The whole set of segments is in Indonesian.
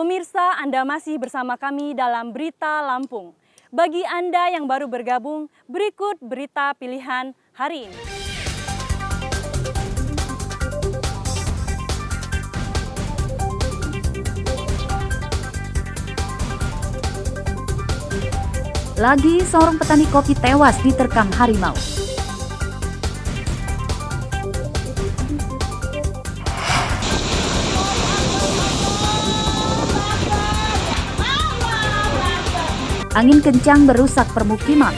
Pemirsa, Anda masih bersama kami dalam Berita Lampung. Bagi Anda yang baru bergabung, berikut berita pilihan hari ini. Lagi seorang petani kopi tewas diterkam harimau. Angin kencang merusak permukiman.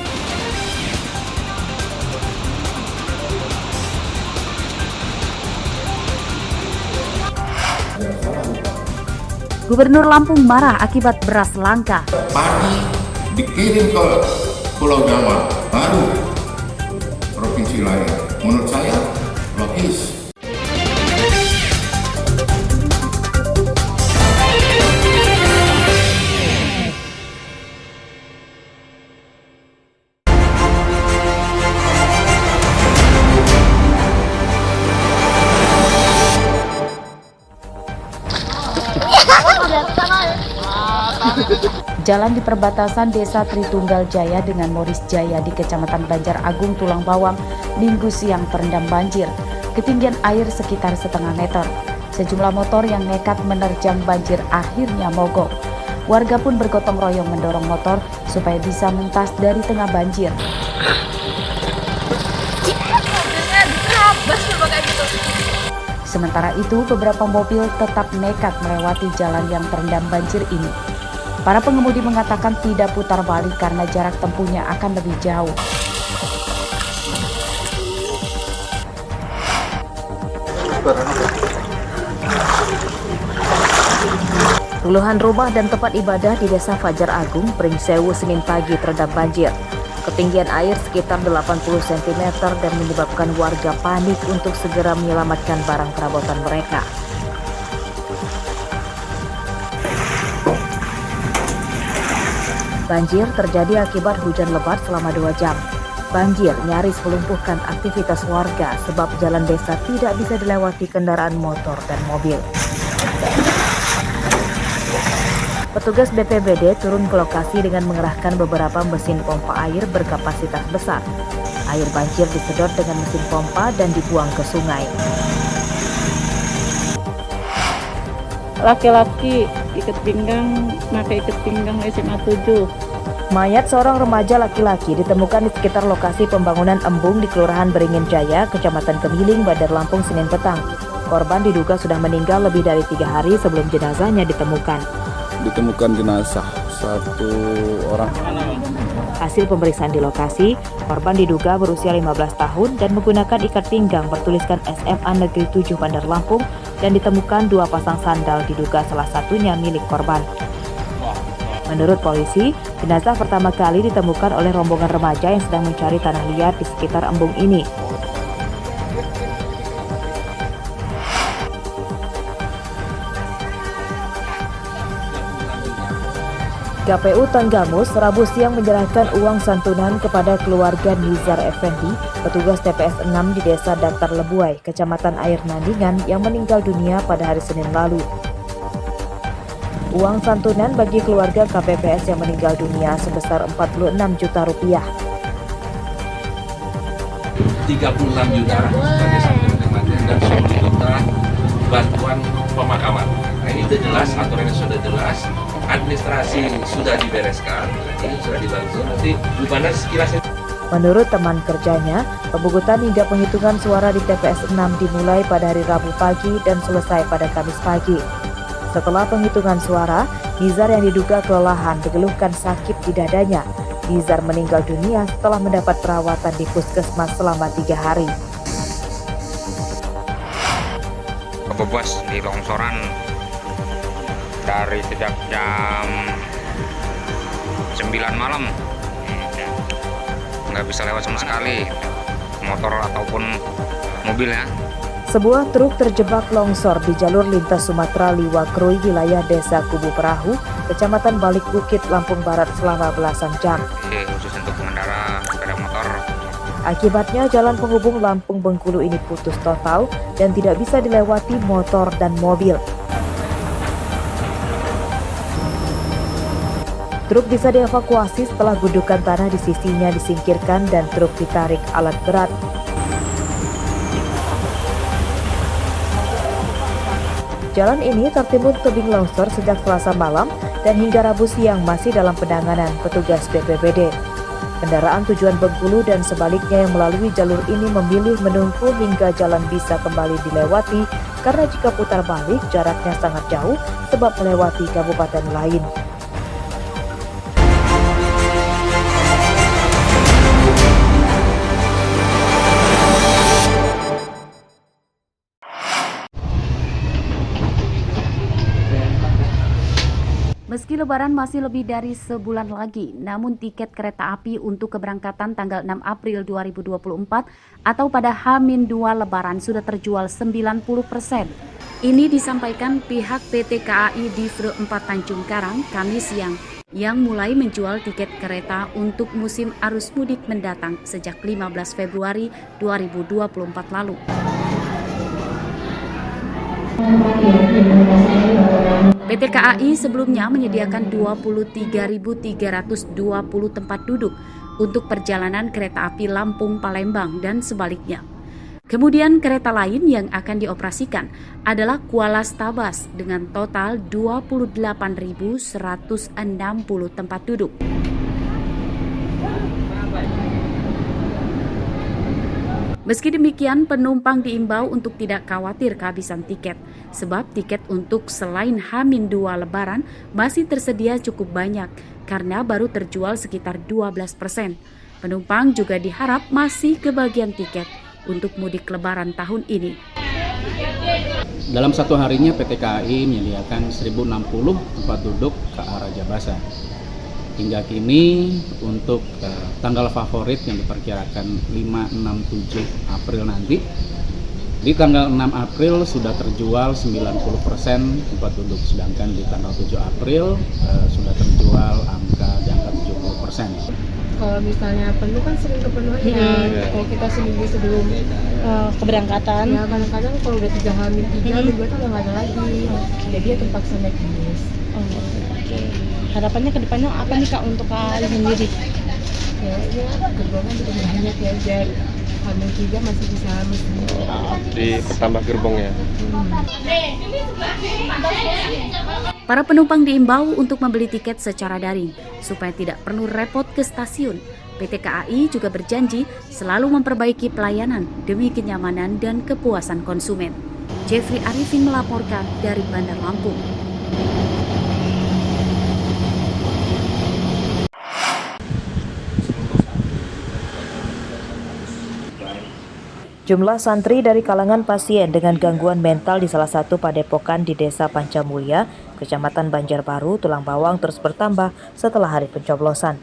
Gubernur Lampung marah akibat beras langka. Padi dikirim ke Pulau Jawa, baru provinsi lain. Menurut saya logis. Jalan di perbatasan Desa Tritunggal Jaya dengan Moris Jaya di Kecamatan Banjar Agung Tulang Bawang Minggu siang terendam banjir. Ketinggian air sekitar setengah meter. Sejumlah motor yang nekat menerjang banjir akhirnya mogok. Warga pun bergotong royong mendorong motor supaya bisa mentas dari tengah banjir. Sementara itu, beberapa mobil tetap nekat melewati jalan yang terendam banjir ini. Para pengemudi mengatakan tidak putar balik karena jarak tempuhnya akan lebih jauh. Puluhan rumah dan tempat ibadah di Desa Fajar Agung, Pringsewu, Senin pagi terendam banjir. Ketinggian air sekitar 80 cm dan menyebabkan warga panik untuk segera menyelamatkan barang perabotan mereka. Banjir terjadi akibat hujan lebat selama 2 jam. Banjir nyaris melumpuhkan aktivitas warga sebab jalan desa tidak bisa dilewati kendaraan motor dan mobil. Petugas BPBD turun ke lokasi dengan mengerahkan beberapa mesin pompa air berkapasitas besar. Air banjir disedot dengan mesin pompa dan dibuang ke sungai. Laki-laki ikat pinggang, pakai ikat pinggang SMA 7. Mayat seorang remaja laki-laki ditemukan di sekitar lokasi pembangunan embung di Kelurahan Beringin Jaya, Kecamatan Kemiling, Bandar Lampung, Senin petang. Korban diduga sudah meninggal lebih dari 3 hari sebelum jenazahnya ditemukan. Ditemukan jenazah 1 orang. Hasil pemeriksaan di lokasi, korban diduga berusia 15 tahun dan menggunakan ikat pinggang bertuliskan SMA Negeri 7 Bandar Lampung dan ditemukan 2 pasang sandal diduga salah satunya milik korban. Menurut polisi, jenazah pertama kali ditemukan oleh rombongan remaja yang sedang mencari tanah liat di sekitar embung ini. KPU Tanggamus Rabu siang menyerahkan uang santunan kepada keluarga Nizar Effendi, petugas TPS 6 di Desa Datar Lebuai, Kecamatan Air Nandingan yang meninggal dunia pada hari Senin lalu. Uang santunan bagi keluarga KPPS yang meninggal dunia sebesar 46 juta rupiah. 36 juta sebagai santunan kematian dan 10 juta bantuan pemakaman. Nah, ini sudah jelas, aturannya sudah jelas. Administrasi sudah dibereskan, ini sudah dibantu. Nanti gimana sekilasnya? Menurut teman kerjanya, pemungutan hingga penghitungan suara di TPS 6 dimulai pada hari Rabu pagi dan selesai pada Kamis pagi. Setelah penghitungan suara, Nizar yang diduga kelelahan mengeluhkan sakit di dadanya. Nizar meninggal dunia setelah mendapat perawatan di puskesmas selama 3 hari. Kebebas di longsoran dari sejak jam 9 malam, nggak bisa lewat sama sekali motor ataupun mobilnya. Sebuah truk terjebak longsor di jalur lintas Sumatera Liwakrui, wilayah Desa Kubu Perahu, Kecamatan Balik Bukit, Lampung Barat selama belasan jam. Khusus untuk pengendara sepeda motor. Akibatnya jalan penghubung Lampung Bengkulu ini putus total dan tidak bisa dilewati motor dan mobil. Truk bisa dievakuasi setelah gundukan tanah di sisinya disingkirkan dan truk ditarik alat berat. Jalan ini tertimbun tebing longsor sejak Selasa malam dan hingga Rabu siang masih dalam penanganan petugas BPBD. Kendaraan tujuan Bengkulu dan sebaliknya yang melalui jalur ini memilih menunggu hingga jalan bisa kembali dilewati karena jika putar balik jaraknya sangat jauh sebab melewati kabupaten lain. Meski Lebaran masih lebih dari sebulan lagi, namun tiket kereta api untuk keberangkatan tanggal 6 April 2024 atau pada H-2 Lebaran sudah terjual 90%. Ini disampaikan pihak PT KAI Divre 4 Tanjung Karang Kamis siang yang mulai menjual tiket kereta untuk musim arus mudik mendatang sejak 15 Februari 2024 lalu. PT KAI sebelumnya menyediakan 23.320 tempat duduk untuk perjalanan kereta api Lampung-Palembang dan sebaliknya. Kemudian kereta lain yang akan dioperasikan adalah Kuala Stabas dengan total 28.160 tempat duduk. Meski demikian, penumpang diimbau untuk tidak khawatir kehabisan tiket, sebab tiket untuk selain H-2 Lebaran masih tersedia cukup banyak karena baru terjual sekitar 12%. Penumpang juga diharap masih kebagian tiket untuk mudik Lebaran tahun ini. Dalam satu harinya PT KAI menyediakan 1.060 tempat duduk ke arah Jabasa. Hingga kini untuk tanggal favorit yang diperkirakan 5, 6, 7 April nanti, di tanggal 6 April sudah terjual 90% tempat duduk, sedangkan di tanggal 7 April sudah terjual di angka 70%. Kalau misalnya penuh kan sering kepenuhan kalau kita seminggu sebelum keberangkatan. Ya kadang-kadang kalau udah 3 hari, minggu itu udah nggak ada lagi. Jadi ya terpaksa naik bis. Harapannya ke depannya apa nih Kak untuk KAI sendiri? Ya gerbongnya lebih banyak ya, biar Hamil 3 masih bisa mesen. Di pertambah gerbongnya. Para penumpang diimbau untuk membeli tiket secara daring supaya tidak perlu repot ke stasiun. PT KAI juga berjanji selalu memperbaiki pelayanan demi kenyamanan dan kepuasan konsumen. Jeffrey Arifin melaporkan dari Bandar Lampung. Jumlah santri dari kalangan pasien dengan gangguan mental di salah satu padepokan di Desa Pancamulya, Kecamatan Banjarbaru, Tulang Bawang terus bertambah setelah hari pencoblosan.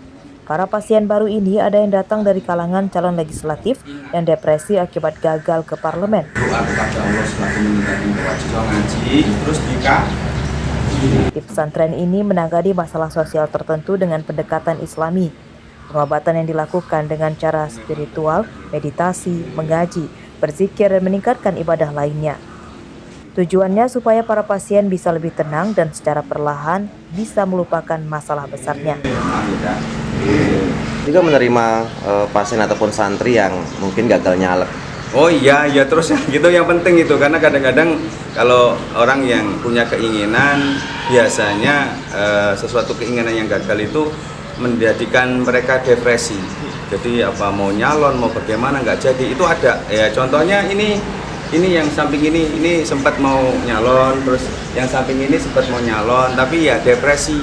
Para pasien baru ini ada yang datang dari kalangan calon legislatif yang depresi akibat gagal ke parlemen. Di pesantren ini menangani masalah sosial tertentu dengan pendekatan Islami. Pengobatan yang dilakukan dengan cara spiritual, meditasi, mengaji, berzikir, dan meningkatkan ibadah lainnya. Tujuannya supaya para pasien bisa lebih tenang dan secara perlahan bisa melupakan masalah besarnya. Juga menerima pasien ataupun santri yang mungkin gagal nyalek. Oh iya, ya terus gitu yang penting itu, karena kadang-kadang kalau orang yang punya keinginan biasanya sesuatu keinginan yang gagal itu menjadikan mereka depresi. Jadi apa mau nyalon mau bagaimana nggak jadi, itu ada ya. Contohnya ini yang samping ini sempat mau nyalon, terus yang samping ini sempat mau nyalon tapi ya depresi.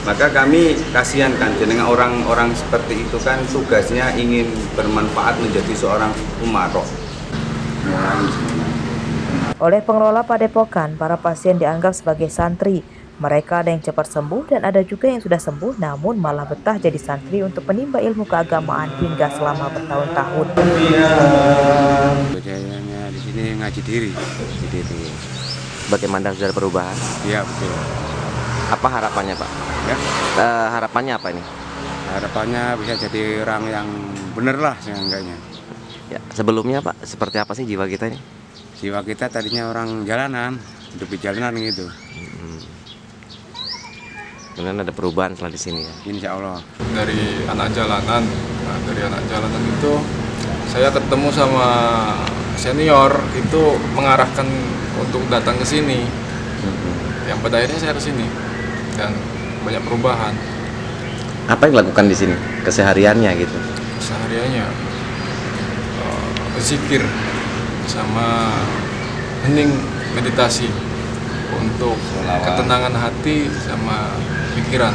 Maka kami kasihan kan dengan orang-orang seperti itu kan tugasnya ingin bermanfaat menjadi seorang umaro. Oleh pengelola padepokan, para pasien dianggap sebagai santri. Mereka ada yang cepat sembuh dan ada juga yang sudah sembuh namun malah betah jadi santri untuk menimba ilmu keagamaan hingga selama bertahun-tahun. Kejadiannya di sini ngaji diri. Bagaimana sudah perubahan? Iya betul. Apa harapannya Pak? Ya. Harapannya apa ini? Harapannya bisa jadi orang yang bener lah seenggaknya. Ya, sebelumnya Pak, seperti apa sih jiwa kita ini? Jiwa kita tadinya orang jalanan, hidup di jalanan gitu. Kemudian ada perubahan setelah di sini ya. Insya Allah. Dari anak jalanan, nah, dari anak jalanan itu saya ketemu sama senior itu mengarahkan untuk datang ke sini. Yang pada akhirnya saya ke sini dan banyak perubahan. Apa yang dilakukan di sini kesehariannya gitu? Kesehariannya zikir sama hening meditasi untuk ketenangan hati sama pikiran.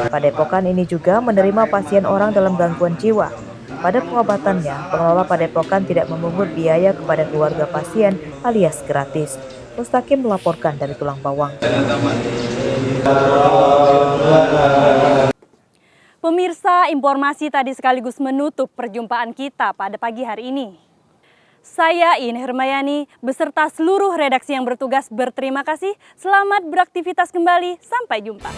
Padepokan ini juga menerima pasien orang dalam gangguan jiwa. Pada pengobatannya, pengelola padepokan tidak memungut biaya kepada keluarga pasien alias gratis. Mustaqim melaporkan dari Tulang Bawang. Pemirsa, informasi tadi sekaligus menutup perjumpaan kita pada pagi hari ini. Saya Ine Hermayani beserta seluruh redaksi yang bertugas berterima kasih. Selamat beraktivitas kembali. Sampai jumpa.